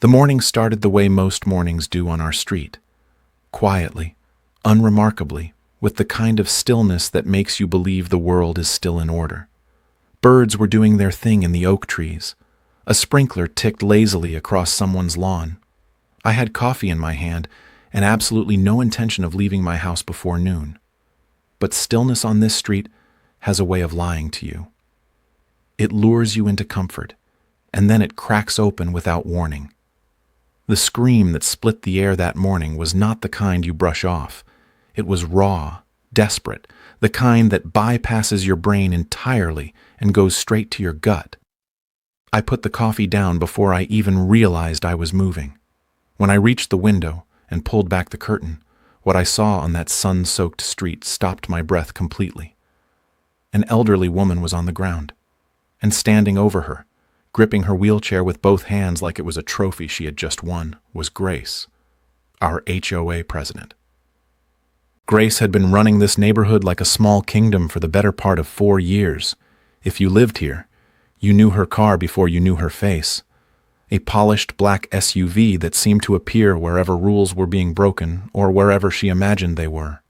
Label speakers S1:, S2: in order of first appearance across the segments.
S1: The morning started the way most mornings do on our street. Quietly, unremarkably, with the kind of stillness that makes you believe the world is still in order. Birds were doing their thing in the oak trees. A sprinkler ticked lazily across someone's lawn. I had coffee in my hand and absolutely no intention of leaving my house before noon. But stillness on this street has a way of lying to you. It lures you into comfort, and then it cracks open without warning. The scream that split the air that morning was not the kind you brush off. It was raw, desperate, the kind that bypasses your brain entirely and goes straight to your gut. I put the coffee down before I even realized I was moving. When I reached the window and pulled back the curtain, what I saw on that sun-soaked street stopped my breath completely. An elderly woman was on the ground, and standing over her, gripping her wheelchair with both hands like it was a trophy she had just won, was Grace, our HOA president. Grace had been running this neighborhood like a small kingdom for the better part of 4 years. If you lived here, you knew her car before you knew her face. A polished black SUV that seemed to appear wherever rules were being broken or wherever she imagined they were.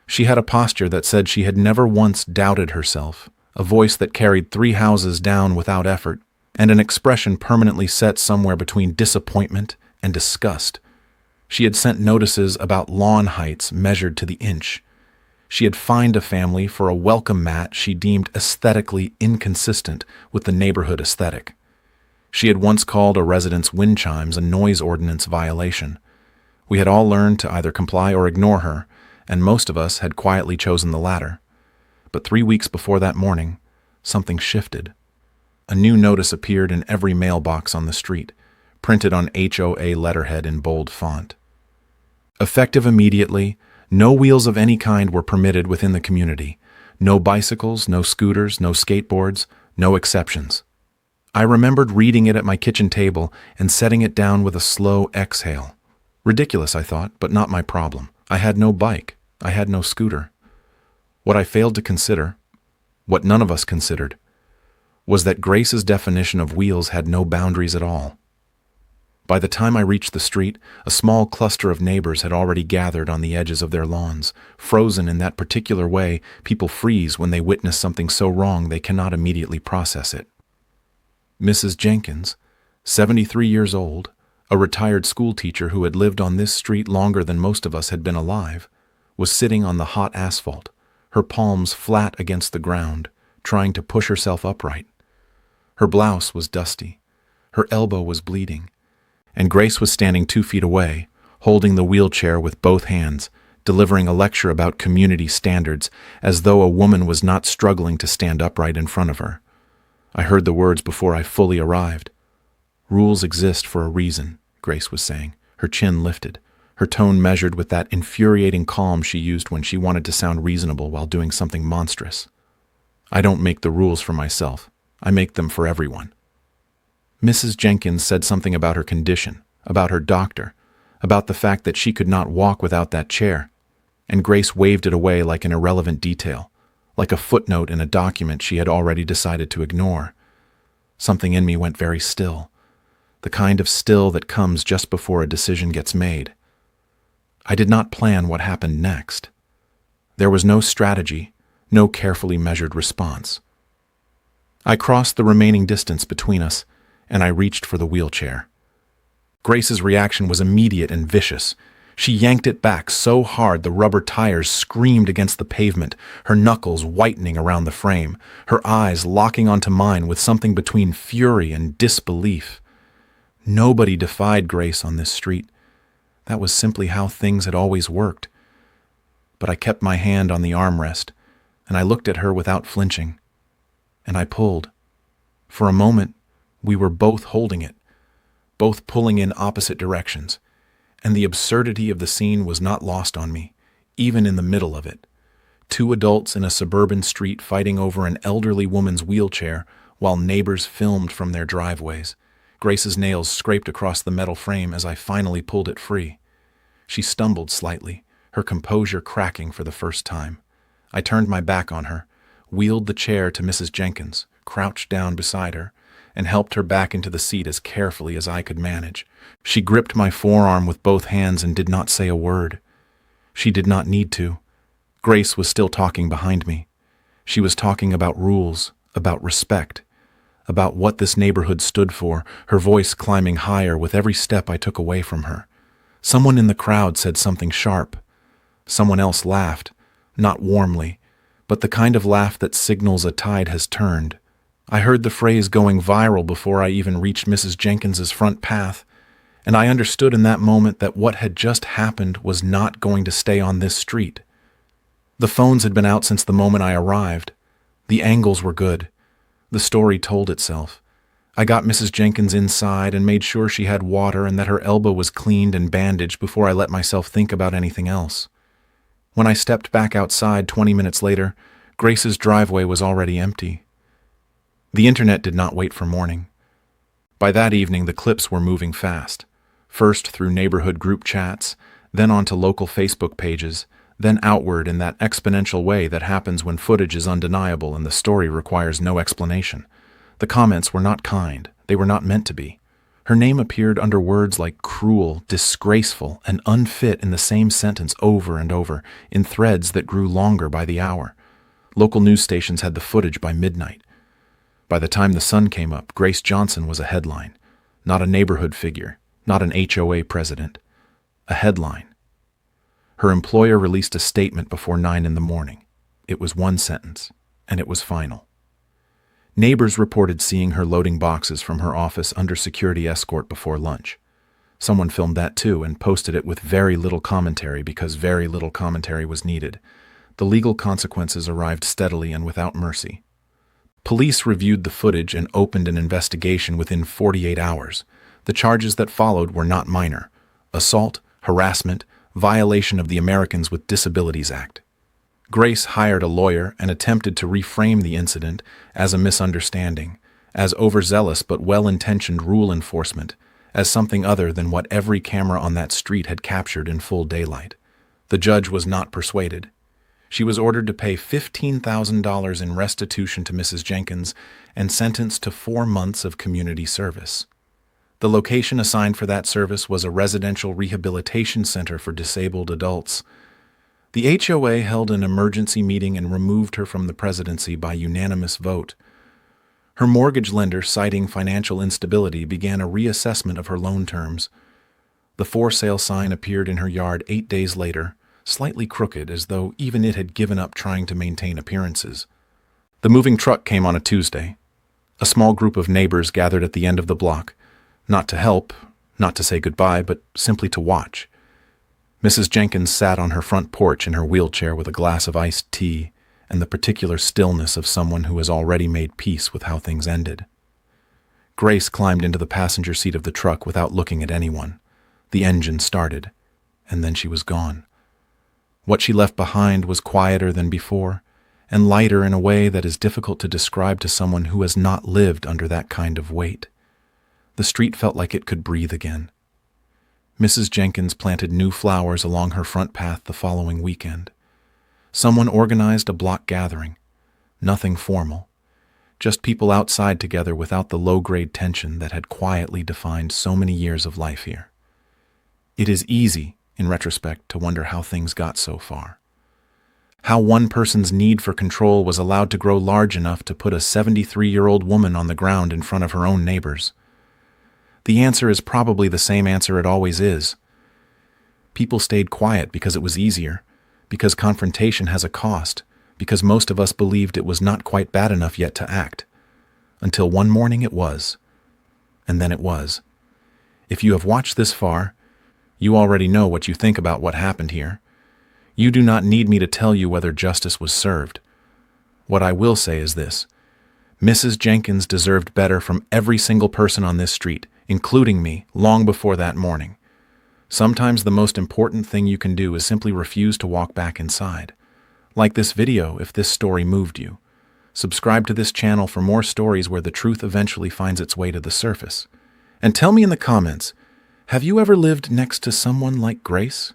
S1: She had a posture that said she had never once doubted herself, a voice that carried 3 houses down without effort, and an expression permanently set somewhere between disappointment and disgust. She had sent notices about lawn heights measured to the inch. She had fined a family for a welcome mat she deemed aesthetically inconsistent with the neighborhood aesthetic. She had once called a resident's wind chimes a noise ordinance violation. We had all learned to either comply or ignore her, and most of us had quietly chosen the latter. But 3 weeks before that morning, something shifted. A new notice appeared in every mailbox on the street, printed on HOA letterhead in bold font. Effective immediately, no wheels of any kind were permitted within the community. No bicycles, no scooters, no skateboards, no exceptions. I remembered reading it at my kitchen table and setting it down with a slow exhale. Ridiculous, I thought, but not my problem. I had no bike. I had no scooter. What I failed to consider, what none of us considered, was that Grace's definition of wheels had no boundaries at all. By the time I reached the street, a small cluster of neighbors had already gathered on the edges of their lawns, frozen in that particular way people freeze when they witness something so wrong they cannot immediately process it. Mrs. Jenkins, 73 years old, a retired school teacher who had lived on this street longer than most of us had been alive, was sitting on the hot asphalt, her palms flat against the ground, trying to push herself upright. Her blouse was dusty, her elbow was bleeding, and Grace was standing 2 feet away, holding the wheelchair with both hands, delivering a lecture about community standards as though a woman was not struggling to stand upright in front of her. I heard the words before I fully arrived. "Rules exist for a reason," Grace was saying, her chin lifted, her tone measured with that infuriating calm she used when she wanted to sound reasonable while doing something monstrous. "I don't make the rules for myself. I make them for everyone." Mrs. Jenkins said something about her condition, about her doctor, about the fact that she could not walk without that chair, and Grace waved it away like an irrelevant detail, like a footnote in a document she had already decided to ignore. Something in me went very still, the kind of still that comes just before a decision gets made. I did not plan what happened next. There was no strategy, no carefully measured response. I crossed the remaining distance between us, and I reached for the wheelchair. Grace's reaction was immediate and vicious. She yanked it back so hard the rubber tires screamed against the pavement, her knuckles whitening around the frame, her eyes locking onto mine with something between fury and disbelief. Nobody defied Grace on this street. That was simply how things had always worked. But I kept my hand on the armrest, and I looked at her without flinching. And I pulled. For a moment, we were both holding it, both pulling in opposite directions, and the absurdity of the scene was not lost on me, even in the middle of it. 2 adults in a suburban street fighting over an elderly woman's wheelchair while neighbors filmed from their driveways. Grace's nails scraped across the metal frame as I finally pulled it free. She stumbled slightly, her composure cracking for the first time. I turned my back on her, wheeled the chair to Mrs. Jenkins, crouched down beside her, and helped her back into the seat as carefully as I could manage. She gripped my forearm with both hands and did not say a word. She did not need to. Grace was still talking behind me. She was talking about rules, about respect, about what this neighborhood stood for, her voice climbing higher with every step I took away from her. Someone in the crowd said something sharp. Someone else laughed, not warmly, but the kind of laugh that signals a tide has turned. I heard the phrase going viral before I even reached Mrs. Jenkins's front path, and I understood in that moment that what had just happened was not going to stay on this street. The phones had been out since the moment I arrived. The angles were good. The story told itself. I got Mrs. Jenkins inside and made sure she had water and that her elbow was cleaned and bandaged before I let myself think about anything else. When I stepped back outside 20 minutes later, Grace's driveway was already empty. The internet did not wait for morning. By that evening, the clips were moving fast, first through neighborhood group chats, then onto local Facebook pages, then outward in that exponential way that happens when footage is undeniable and the story requires no explanation. The comments were not kind. They were not meant to be. Her name appeared under words like cruel, disgraceful, and unfit in the same sentence over and over, in threads that grew longer by the hour. Local news stations had the footage by midnight. By the time the sun came up, Grace Johnson was a headline, not a neighborhood figure, not an HOA president. A headline. Her employer released a statement before 9 in the morning. It was one sentence, and it was final. Neighbors reported seeing her loading boxes from her office under security escort before lunch. Someone filmed that too and posted it with very little commentary because very little commentary was needed. The legal consequences arrived steadily and without mercy. Police reviewed the footage and opened an investigation within 48 hours. The charges that followed were not minor: assault, harassment, violation of the Americans with Disabilities Act. Grace hired a lawyer and attempted to reframe the incident as a misunderstanding, as overzealous but well-intentioned rule enforcement, as something other than what every camera on that street had captured in full daylight. The judge was not persuaded. She was ordered to pay $15,000 in restitution to Mrs. Jenkins and sentenced to 4 months of community service. The location assigned for that service was a residential rehabilitation center for disabled adults. The HOA held an emergency meeting and removed her from the presidency by unanimous vote. Her mortgage lender, citing financial instability, began a reassessment of her loan terms. The for sale sign appeared in her yard 8 days later, slightly crooked, as though even it had given up trying to maintain appearances. The moving truck came on a Tuesday. A small group of neighbors gathered at the end of the block, not to help, not to say goodbye, but simply to watch. Mrs. Jenkins sat on her front porch in her wheelchair with a glass of iced tea and the particular stillness of someone who has already made peace with how things ended. Grace climbed into the passenger seat of the truck without looking at anyone. The engine started, and then she was gone. What she left behind was quieter than before, and lighter in a way that is difficult to describe to someone who has not lived under that kind of weight. The street felt like it could breathe again. Mrs. Jenkins planted new flowers along her front path the following weekend. Someone organized a block gathering. Nothing formal. Just people outside together without the low-grade tension that had quietly defined so many years of life here. It is easy, in retrospect, to wonder how things got so far. How one person's need for control was allowed to grow large enough to put a 73-year-old woman on the ground in front of her own neighbors. The answer is probably the same answer it always is. People stayed quiet because it was easier, because confrontation has a cost, because most of us believed it was not quite bad enough yet to act. Until one morning it was. And then it was. If you have watched this far, you already know what you think about what happened here. You do not need me to tell you whether justice was served. What I will say is this: Mrs. Jenkins deserved better from every single person on this street, including me, long before that morning. Sometimes the most important thing you can do is simply refuse to walk back inside. Like this video if this story moved you. Subscribe to this channel for more stories where the truth eventually finds its way to the surface. And tell me in the comments, have you ever lived next to someone like Grace?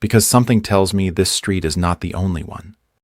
S1: Because something tells me this street is not the only one.